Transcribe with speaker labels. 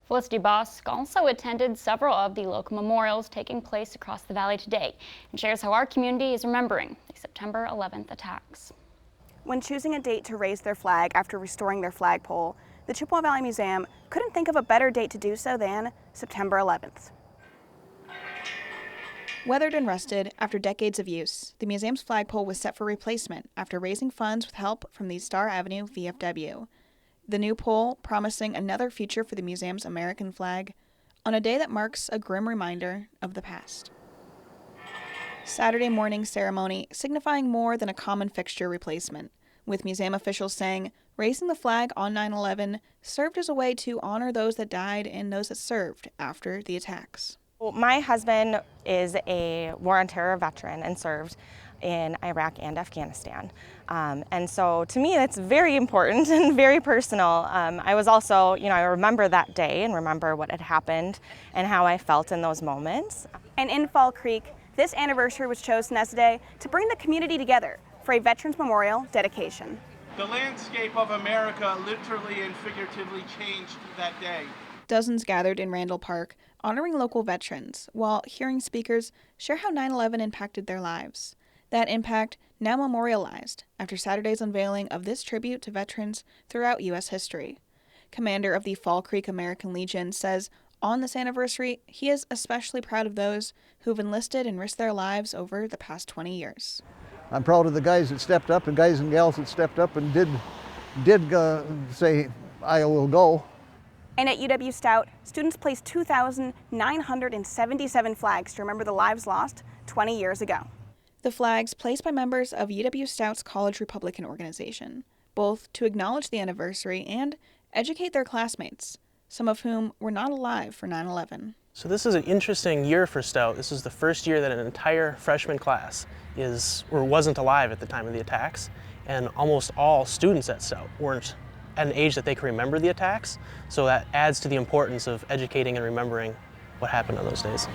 Speaker 1: Felicity Bosk also attended several of the local memorials taking place across the valley today and shares how our community is remembering the September 11th attacks.
Speaker 2: When choosing a date to raise their flag after restoring their flagpole, the Chippewa Valley Museum couldn't think of a better date to do so than September 11th.
Speaker 3: Weathered and rusted after decades of use, the museum's flagpole was set for replacement after raising funds with help from the Star Avenue VFW. The new pole promising another future for the museum's American flag on a day that marks a grim reminder of the past. Saturday morning ceremony signifying more than a common fixture replacement, with museum officials saying raising the flag on 9/11 served as a way to honor those that died and those that served after the attacks.
Speaker 4: My husband is a war on terror veteran and served in Iraq and Afghanistan. And so to me, that's very important and very personal. I was also, I remember that day and remember what had happened and how I felt in those moments.
Speaker 2: And in Fall Creek, this anniversary was chosen as a day to bring the community together for a Veterans Memorial dedication.
Speaker 5: The landscape of America literally and figuratively changed that day.
Speaker 3: Dozens gathered in Randall Park, honoring local veterans, while hearing speakers share how 9/11 impacted their lives. That impact now memorialized after Saturday's unveiling of this tribute to veterans throughout U.S. history. Commander of the Fall Creek American Legion says on this anniversary, he is especially proud of those who've enlisted and risked their lives over the past 20 years.
Speaker 6: I'm proud of the guys that stepped up and guys and gals that stepped up and did say, I will go.
Speaker 2: And at UW Stout, students placed 2,977 flags to remember the lives lost 20 years ago.
Speaker 3: The flags placed by members of UW Stout's College Republican organization, both to acknowledge the anniversary and educate their classmates, some of whom were not alive for 9/11.
Speaker 7: So this is an interesting year for Stout. This is the first year that an entire freshman class wasn't alive at the time of the attacks, and almost all students at Stout weren't at an age that they can remember the attacks, so that adds to the importance of educating and remembering what happened on those days.